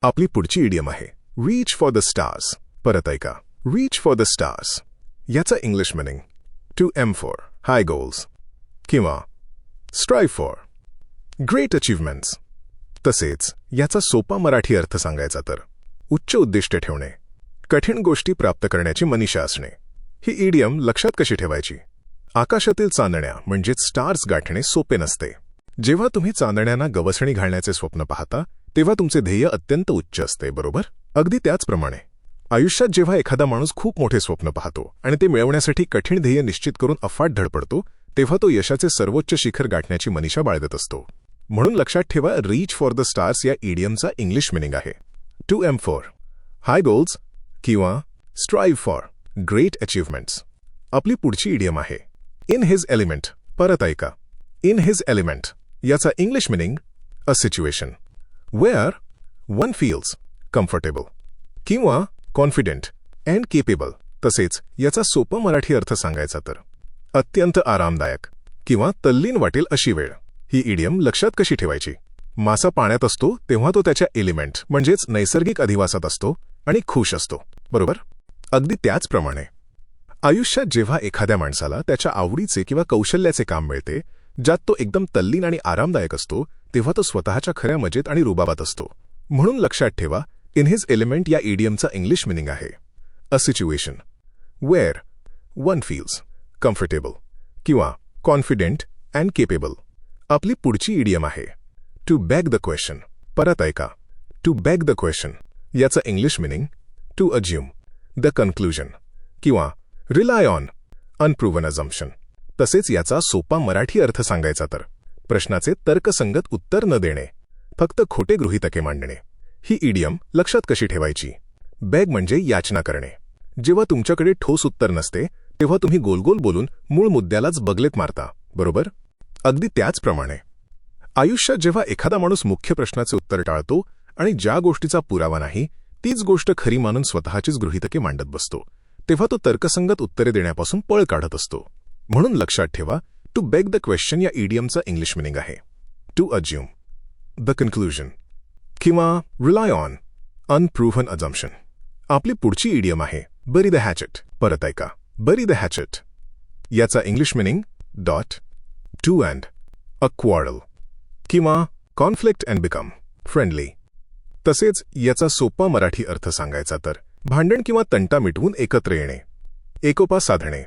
आपली पुढची इडियम आहे रीच फॉर द स्टार्स. परत ऐका, रीच फॉर द स्टार्स याचा English meaning to aim for high goals किंवा स्ट्राइव्ह फॉर ग्रेट अचीव्हमेंट्स. तसेच याचा सोपा मराठी अर्थ सांगायचा तर उच्च उद्दिष्टे ठेवणे, कठीण गोष्टी प्राप्त करण्याची मनीषा असणे. ही इडियम लक्षात कशी ठेवायची? आकाशातील चांदण्या म्हणजेच स्टार्स गाठणे सोपे नसते. जेव्हा तुम्ही चांदण्यांना गवसणी घालण्याचे स्वप्न पाहता तेव्हा तुमचे ध्येय अत्यंत उच्च असते, बरोबर? अगदी त्याचप्रमाणे आयुष्यात जेव्हा एखादा माणूस खूप मोठे स्वप्न पाहतो आणि ते मिळवण्यासाठी कठीण ध्येय निश्चित करून अफाट धडपडतो तेव्हा तो यशाचे सर्वोच्च शिखर गाठण्याची मनीषा बाळगत असतो. म्हणून लक्षात ठेवा, रीच फॉर द स्टार्स या इडियमचा इंग्लिश मिनिंग आहे to aim for high goals किंवा स्ट्राइव्ह फॉर ग्रेट अचीव्हमेंट्स. आपली पुढची इडियम आहे इन हिज एलिमेंट. परत ऐका, इन हिज एलिमेंट याचा इंग्लिश मिनिंग अ situation wear one feels comfortable किंवा कॉन्फिडेंट अँड केपेबल. तसेच याचा सोपा मराठी अर्थ सांगायचा तर अत्यंत आरामदायक किंवा तल्लीन वाटेल अशी वेळ. ही इडियम लक्षात कशी ठेवायची? मासा पाण्यात असतो तेव्हा तो त्याच्या एलिमेंट म्हणजेच नैसर्गिक अधिवासात असतो आणि खुश असतो, बरोबर? अगदी त्याचप्रमाणे आयुष्यात जेव्हा एखाद्या माणसाला त्याच्या आवडीचे किंवा कौशल्याचे काम मिळते, ज्यात तो एकदम तल्लीन आणि आरामदायक असतो, तेव्हा तो स्वतःच्या खऱ्या मजेत आणि रुबाबात असतो. म्हणून लक्षात ठेवा, इन हिज एलिमेंट या इडियमचा इंग्लिश मिनिंग आहे अ situation wear one feels comfortable किंवा कॉन्फिडेंट अँड केपेबल. आपली पुढची इडियम आहे टू बॅग द क्वेश्चन. परत ऐका, टू बॅग द क्वेश्चन याचा English meaning to assume the conclusion किंवा रिलाय ऑन अनप्रूव्हन अझम्पशन. तसेच याचा सोपा मराठी अर्थ सांगायचा तर प्रश्नाचे तर्कसंगत उत्तर न देणे, फक्त खोटे गृहीतके मांडणे. ही इडियम लक्षात कशी ठेवायची? बॅग म्हणजे याचना करणे. जेव्हा तुमच्याकडे ठोस उत्तर नसते तेव्हा तुम्ही गोलगोल बोलून मूळ मुद्द्यालाच बगलेत मारता, बरोबर? अगदी त्याचप्रमाणे आयुष्यात जेव्हा एखादा माणूस मुख्य प्रश्नाचे उत्तर टाळतो आणि ज्या गोष्टीचा पुरावा नाही तीच गोष्ट खरी मानून स्वतःचीच गृहीतके मांडत बसतो, तेव्हा तो तर्कसंगत उत्तरे देण्यापासून पळ काढत असतो. म्हणून लक्षात ठेवा, टू बेग द क्वेश्चन या इडियमचा इंग्लिश मिनिंग आहे टू अज्युम द कन्क्लुजन किंवा रिलाय ऑन अनप्रूव्हन अझम्पशन. आपली पुढची इडियम आहे बरी द हॅचेट. परत ऐका, बरी द हॅचेट याचा English meaning dot two and a quarrel किंवा कॉन्फ्लिक्ट अँड बिकम फ्रेंडली. तसेच याचा सोपा मराठी अर्थ सांगायचा तर भांडण किंवा तंटा मिटवून एकत्र येणे, एकोपा साधणे.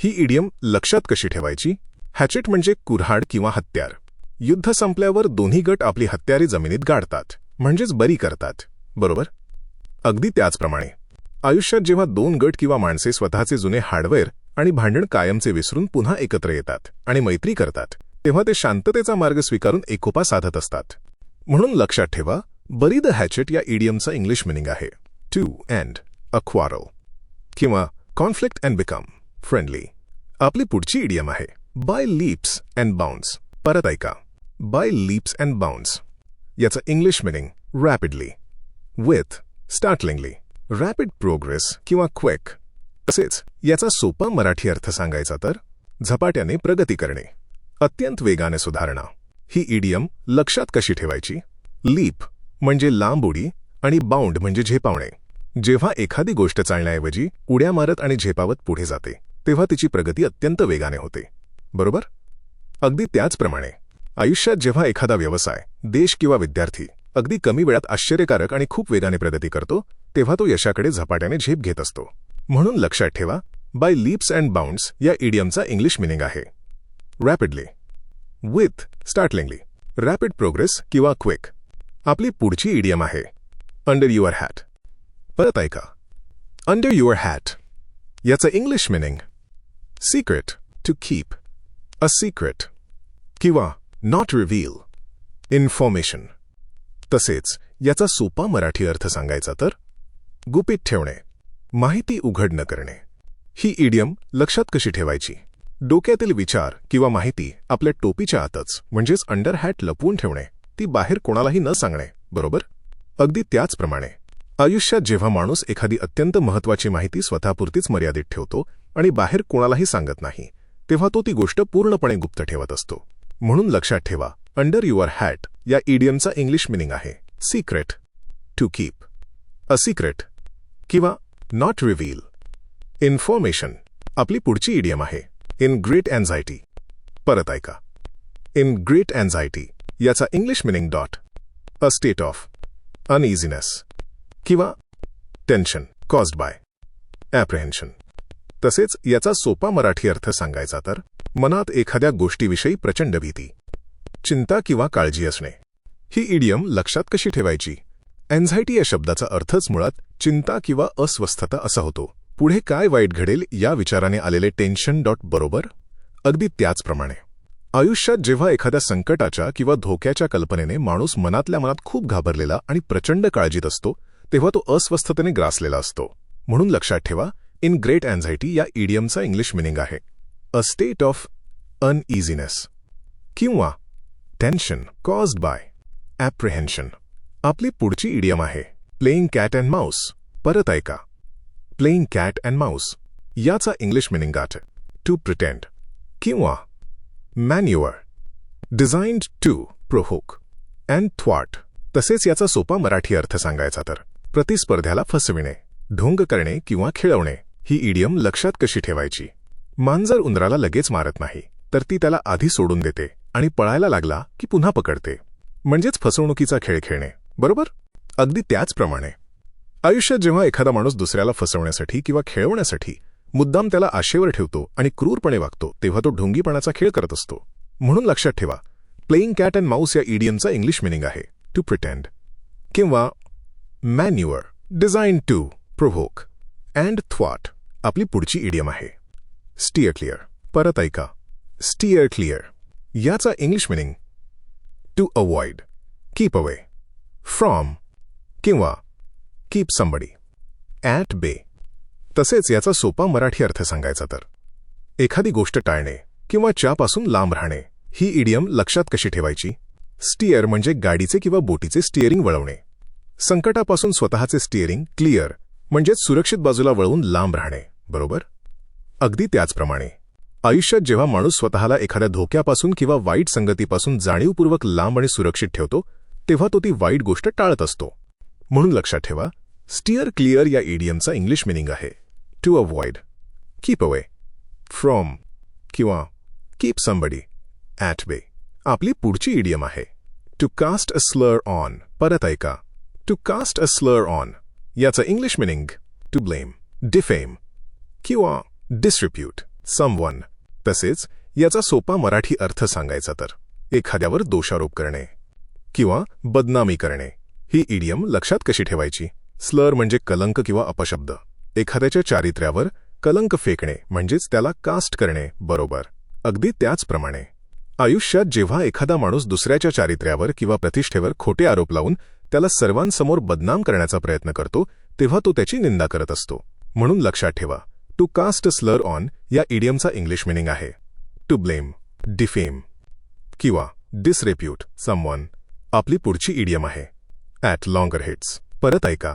ही इडियम लक्षात कशी ठेवायची? हॅचेट म्हणजे कुऱ्हाड किंवा हत्यार. युद्ध संपल्यावर दोन्ही गट आपली हत्यारे जमिनीत गाडतात म्हणजेच बरी करतात, बरोबर? अगदी त्याचप्रमाणे आयुष्यात जेव्हा दोन गट किंवा माणसे स्वतःचे जुने हार्डवेअर आणि भांडण कायमचे विसरून पुन्हा एकत्र येतात आणि मैत्री करतात तेव्हा ते शांततेचा मार्ग स्वीकारून एकोपा साधत असतात. म्हणून लक्षात ठेवा, बरी द हॅचेट या इडियमचा इंग्लिश मिनिंग आहे टू एंड अ क्वारल किंवा कॉन्फ्लिक्ट अँड बिकम फ्रेंडली. आपली पुढची इडियम आहे बाय लीप्स अँड बाउंड्स. परत ऐका, बाय लीप्स अँड बाउंड्स याचा English meaning rapidly with startlingly rapid progress किंवा क्विक. तसेच याचा सोपा मराठी अर्थ सांगायचा तर झपाट्याने प्रगती करणे, अत्यंत वेगाने सुधारणा. ही इडियम लक्षात कशी ठेवायची? लीप म्हणजे लांब उडी आणि बाउंड म्हणजे झेपावणे. जेव्हा एखादी गोष्ट चालण्याऐवजी उड्या मारत आणि झेपावत पुढे जाते तेव्हा तिची प्रगती अत्यंत वेगाने होते, बरोबर? अगदी त्याचप्रमाणे आयुष्यात जेव्हा एखादा व्यवसाय, देश किंवा विद्यार्थी अगदी कमी वेळात आश्चर्यकारक आणि खूप वेगाने प्रगती करतो तेव्हा तो यशाकडे झपाट्याने झेप घेत असतो. म्हणून लक्षात ठेवा, बाय लीप्स अँड बाउंड्स या इडियमचा इंग्लिश मिनिंग आहे rapidly with startlingly rapid progress किंवा क्विक. आपली पुढची इडियम आहे अंडर युअर हॅट. परत ऐका, अंडर युअर हॅट याचं English meaning secret to keep a secret किंवा नॉट रिव्हील इन्फॉर्मेशन. तसेच याचा सोपा मराठी अर्थ सांगायचा तर गुपित ठेवणे, माहिती उघड न करणे. ही इडियम लक्षात कशी ठेवायची? डोक्यातील विचार किंवा माहिती आपल्या टोपीच्या आतच म्हणजेच अंडर हॅट लपवून ठेवणे, ती बाहेर कोणालाही न सांगणे, बरोबर? अगदी त्याचप्रमाणे आयुष्यात जेव्हा माणूस एखादी अत्यंत महत्त्वाची माहिती स्वतःपुरतीच मर्यादित ठेवतो आणि बाहेर कोणालाही सांगत नाही तेव्हा तो ती गोष्ट पूर्णपणे गुप्त ठेवत असतो. म्हणून लक्षात ठेवा, अंडर युअर हॅट या इडियमचा इंग्लिश मिनिंग आहे secret to keep, a secret किंवा नॉट रिव्हील. इन्फॉर्मेशन आपली पुढची इडियम आहे. In great anxiety. परत ऐका. इन ग्रेट अँझायटी याचा English meaning dot, a state of uneasiness किंवा टेन्शन कॉज्ड बाय ॲप्रिहेन्शन. तसेच याचा सोपा मराठी अर्थ सांगायचा तर मनात एखाद्या गोष्टीविषयी प्रचंड भीती, चिंता किंवा काळजी असणे. ही इडियम लक्षात कशी ठेवायची? अँझायटी या शब्दाचा अर्थच मुळात चिंता किंवा अस्वस्थता असा होतो. पुढे काय वाईट घडेल या विचाराने आलेले टेन्शन डॉट बरोबर. अगदी त्याचप्रमाणे आयुष्यात जेव्हा एखाद्या संकटाच्या किंवा धोक्याच्या कल्पनेने माणूस मनातल्या मनात खूप घाबरलेला आणि प्रचंड काळजीत असतो, तेव्हा तो अस्वस्थतेने ग्रासलेला असतो. म्हणून लक्षात ठेवा, इन ग्रेट अँझायटी या इडियमचा इंग्लिश मिनिंग आहे अ स्टेट ऑफ अनइझीनेस किंवा टेन्शन कॉज्ड बाय ॲप्रिहेन्शन. आपली पुढची इडियम आहे प्लेइंग कॅट अँड माऊस. परत ऐका. प्लेइंग कॅट अँड माऊस याचा इंग्लिश मिनिंग आहे टू प्रिटेंड किंवा manoeuvre, designed to provoke and थ्वाट. तसेच याचा सोपा मराठी अर्थ सांगायचा तर प्रतिस्पर्ध्याला फसविणे, ढोंग करणे किंवा खिळवणे. ही इडियम लक्षात कशी ठेवायची? मांजर उंदराला लगेच मारत नाही, तर ती त्याला आधी सोडून देते आणि पळायला लागला की पुन्हा पकडते. म्हणजेच फसवणुकीचा खेळ खेळणे, बरोबर? अगदी त्याचप्रमाणे आयुष्यात जेव्हा एखादा माणूस दुसऱ्याला फसवण्यासाठी किंवा खेळवण्यासाठी मुद्दाम त्याला आशेवर ठेवतो आणि क्रूरपणे वागतो, तेव्हा तो ढोंगीपणाचा खेळ करत असतो. म्हणून लक्षात ठेवा, प्लेइंग कॅट अँड माऊस या इडियमचा इंग्लिश मिनिंग आहे टू प्रिटेंड किंवा manoeuvre, designed to provoke and थ्वाट. आपली पुढची इडियम आहे स्टीअर क्लिअर. परत ऐका. स्टीअर क्लिअर याचा English meaning to avoid, keep away from किंवा कीप समबडी ॲट बे. तसेच याचा सोपा मराठी अर्थ सांगायचा तर एखादी गोष्ट टाळणे किंवा त्यापासून लांब राहणे. ही इडियम लक्षात कशी ठेवायची? स्टीअर म्हणजे गाडीचे किंवा बोटीचे स्टिअरिंग वळवणे. संकटापासून स्वतःचे स्टिअरिंग क्लिअर म्हणजेच सुरक्षित बाजूला वळवून लांब राहणे, बरोबर? अगदी त्याचप्रमाणे आयुष्यात जेव्हा माणूस स्वतःला एखाद्या धोक्यापासून किंवा वाईट संगतीपासून जाणीवपूर्वक लांब आणि सुरक्षित ठेवतो, तेव्हा तो ती वाईट गोष्ट टाळत असतो. म्हणून लक्षात ठेवा, स्टीअर क्लिअर या इडियमचा इंग्लिश मिनिंग आहे to avoid, keep away from किंवा कीप समबडी ॲट बे. आपली पुढची इडियम आहे to caste a slur on. परत ऐका. To caste a slur on याचं English meaning to blame, defame किंवा डिसरिप्यूट समवन. तसेच याचा सोपा मराठी अर्थ सांगायचा तर एखाद्यावर दोषारोप करणे किंवा बदनामी करणे. ही इडियम लक्षात कशी ठेवायची? स्लर म्हणजे कलंक किंवा अपशब्द. एखाद्याच्या चारित्र्यावर कलंक फेकणे म्हणजेच त्याला कास्ट करणे, बरोबर? अगदी त्याचप्रमाणे आयुष्यात जेव्हा एखादा माणूस दुसऱ्याच्या चारित्र्यावर किंवा प्रतिष्ठेवर खोटे आरोप लावून त्याला सर्वांसमोर बदनाम करण्याचा प्रयत्न करतो, तेव्हा तो त्याची निंदा करत असतो. म्हणून लक्षात ठेवा, to caste a slur on या इडियमचा इंग्लिश मिनिंग आहे टू ब्लेम, डिफेम किंवा डिसरेप्यूट समवन. आपली पुढची इडियम आहे ॲट लॉंगर हेड्स. परत ऐका.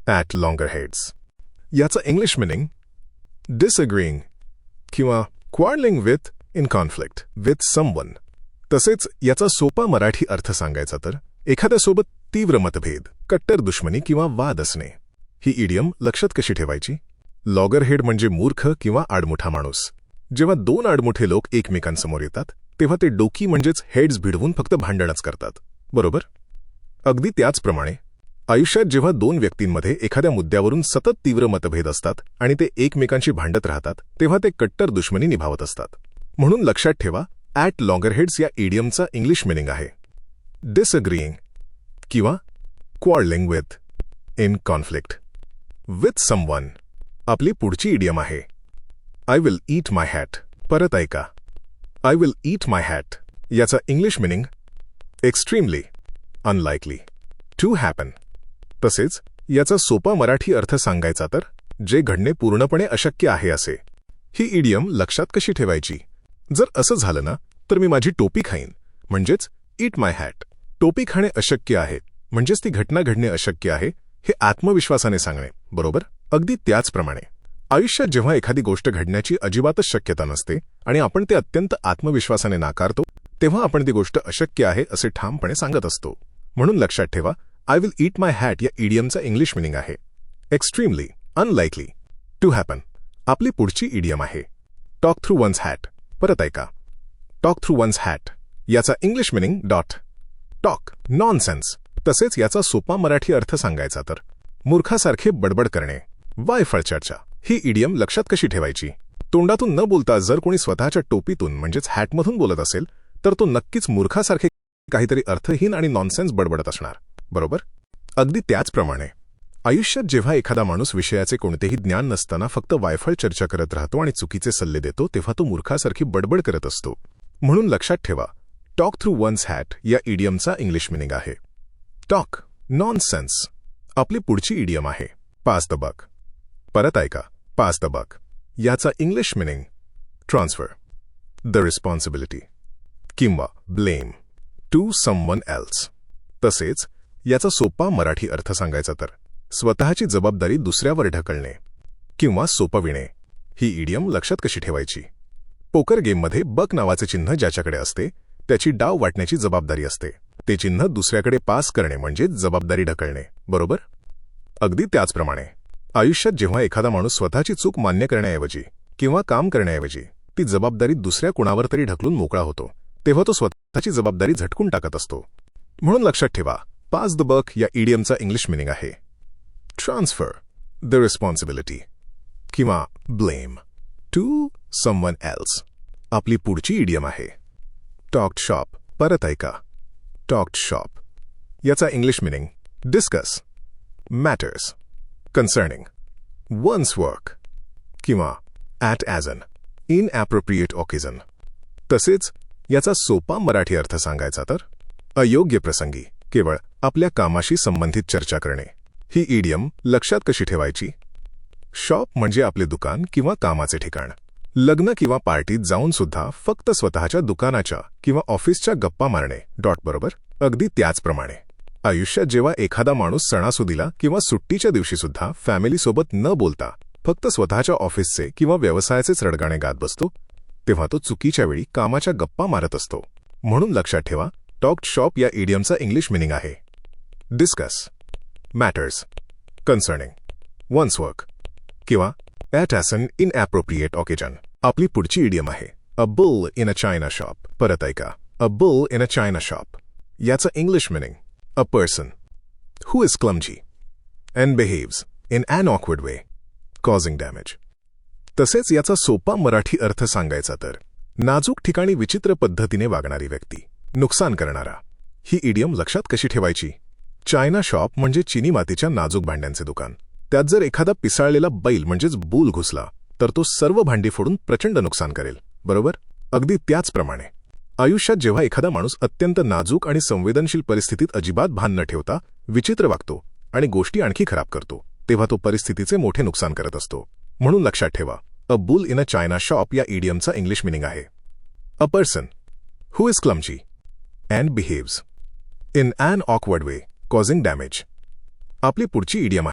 ॲट लॉंगर हेड्स याचा इंग्लिश मिनिंग डिसअग्रीइंग किंवा quarrelling with in conflict with someone. तसेच याचा सोपा मराठी अर्थ सांगायचा तर एखाद्यासोबत तीव्र मतभेद, कट्टर दुश्मनी किंवा वाद असणे. ही इडियम लक्षात कशी ठेवायची? लॉगरहेड म्हणजे मूर्ख किंवा आडमुठा माणूस. जेव्हा दोन आडमुठे लोक एकमेकांसमोर येतात, तेव्हा ते डोकी म्हणजेच हेड्स भिडवून फक्त भांडणच करतात, बरोबर? अगदी त्याचप्रमाणे आयुष्यात जेव्हा दोन व्यक्तींमध्ये एखाद्या मुद्द्यावरून सतत तीव्र मतभेद असतात आणि ते एकमेकांशी भांडत राहतात, तेव्हा ते कट्टर दुश्मनी निभावत असतात. म्हणून लक्षात ठेवा, ॲट लॉगरहेड्स या इडियमचा इंग्लिश मिनिंग आहे डिसअग्रीइंग किंवा quarrelling with in conflict with someone. आपली पुढची इडियम आहे I will eat my hat. परत ऐका. I will eat my hat याचा English meaning extremely unlikely to happen. तसेच याचा सोपा मराठी अर्थ सांगायचा तर जे घडणे पूर्णपणे अशक्य आहे असे. ही इडियम लक्षात कशी ठेवायची? जर असं झालं ना, तर मी माझी टोपी खाईन म्हणजेच ईट माय हॅट. टोपी खाणे अशक्य आहे म्हणजेच ती घटना घडणे अशक्य आहे हे आत्मविश्वासाने सांगणे, बरोबर? अगदी त्याचप्रमाणे आयुष्यात जेव्हा एखादी गोष्ट घडण्याची अजिबातच शक्यता नसते आणि आपण ते अत्यंत आत्मविश्वासाने नाकारतो, तेव्हा आपण ती गोष्ट अशक्य आहे असे ठामपणे सांगत असतो. म्हणून लक्षात ठेवा, I will eat my hat या इडियमचा इंग्लिश मिनिंग आहे एक्स्ट्रीमली, अनलाइकली, टू हॅपन. आपली पुढची इडियम आहे टॉक थ्रू वन्स हॅट. परत ऐका. टॉक थ्रू वन्स हॅट याचा English meaning dot. Talk, nonsense. तसेच याचा सोपा मराठी अर्थ सांगायचा तर मूर्खासारखे बडबड करणे, वायफळ चर्चा. ही इडियम लक्षात कशी ठेवायची? तोंडातून न बोलता जर कोणी स्वतःच्या टोपीतून म्हणजेच हॅटमधून बोलत असेल तर तो नक्कीच मूर्खासारखे काहीतरी अर्थहीन आणि नॉनसेन्स बडबडत असणार, बरोबर? अगदी त्याचप्रमाणे आयुष्यात जेव्हा एखादा माणूस विषयाचे कोणतेही ज्ञान नसताना फक्त वायफळ चर्चा करत राहतो आणि चुकीचे सल्ले देतो तेव्हा तो मूर्खासारखी बडबड करत असतो. म्हणून लक्षात ठेवा, टॉक थ्रू वन्स हॅट या इडियमचा इंग्लिश मिनिंग आहे टॉक, नॉनसेन्स. आपली पुढची इडियम आहे पास द बक. परत ऐका. पास द बक याचा English meaning transfer the responsibility किंवा ब्लेम टू समवन एल्स. तसेच याचा सोपा मराठी अर्थ सांगायचा तर स्वतःची जबाबदारी दुसऱ्यावर ढकलणे किंवा सोपविणे. ही इडियम लक्षात कशी ठेवायची? पोकर गेममध्ये बक नावाचे चिन्ह ज्याच्याकडे असते त्याची डाव वाटण्याची जबाबदारी असते. ते चिन्ह दुसऱ्याकडे पास करणे म्हणजे जबाबदारी ढकलणे, बरोबर? अगदी त्याचप्रमाणे आयुष्यात जेव्हा एखादा माणूस स्वतःची चूक मान्य करण्याऐवजी किंवा काम करण्याऐवजी ती जबाबदारी दुसऱ्या कुणावर तरी ढकलून मोकळा होतो तेव्हा तो स्वतःची जबाबदारी झटकून टाकत असतो. म्हणून लक्षात ठेवा, पास द बक या इडियमचा इंग्लिश मिनिंग आहे ट्रान्सफर द रिस्पॉन्सिबिलिटी किंवा ब्लेम टू समवन एल्स. आपली पुढची इडियम आहे टॉक्ड शॉप. परत ऐका. टॉक्ड शॉप याचा English meaning discuss matters concerning one's work किंवा at as an inappropriate occasion. तसेच याचा सोपा मराठी अर्थ सांगायचा तर अयोग्य प्रसंगी केवळ आपल्या कामाशी संबंधित चर्चा करणे. ही इडियम लक्षात कशी ठेवायची? शॉप म्हणजे आपले दुकान किंवा कामाचे ठिकाण. लग्न किंवा पार्टीत जाऊन सुद्धा फक्त स्वतःच्या दुकानाच्या किंवा ऑफिसच्या गप्पा मारणे डॉट, बरोबर? अगदी त्याचप्रमाणे आयुष्यात जेव्हा एखादा माणूस सणासुदीला किंवा सुट्टीच्या दिवशी सुद्धा फॅमिलीसोबत न बोलता फक्त स्वतःच्या ऑफिसचे किंवा व्यवसायाचेच रडगाणे गात बसतो तेव्हा तो चुकीच्या वेळी कामाच्या गप्पा मारत असतो. म्हणून लक्षात ठेवा, टॉक्ड शॉप या इडियमचा इंग्लिश मिनिंग आहे discuss matters concerning one's work किंवा at as an inappropriate occasion. आपली पुढची इडियम आहे a bull in a china shop. परत ऐका. A bull in a china shop याचा English meaning a person who is clumsy and behaves in an awkward way causing damage. तसेच याचा सोपा मराठी अर्थ सांगायचा तर नाजूक ठिकाणी विचित्र पद्धतीने वागणारी व्यक्ती, नुकसान करणारा. ही इडियम लक्षात कशी ठेवायची? चायना शॉप म्हणजे चिनी मातीच्या नाजूक भांड्यांचे दुकान. त्यात जर एखादा पिसाळलेला बैल म्हणजेच बूल घुसला तर तो सर्व भांडी फोडून प्रचंड नुकसान करेल, बरोबर? अगदी त्याचप्रमाणे आयुष्यात जेव्हा एखादा माणूस अत्यंत नाजूक आणि संवेदनशील परिस्थितीत अजिबात भान न ठेवता विचित्र वागतो आणि गोष्टी आणखी खराब करतो तेव्हा तो परिस्थितीचे मोठे नुकसान करत असतो. म्हणून लक्षात ठेवा, a bull in a china shop या इडियमचा इंग्लिश मिनिंग आहे a person who is clumsy and behaves in an awkward way causing damage. आपली पुढची इडियम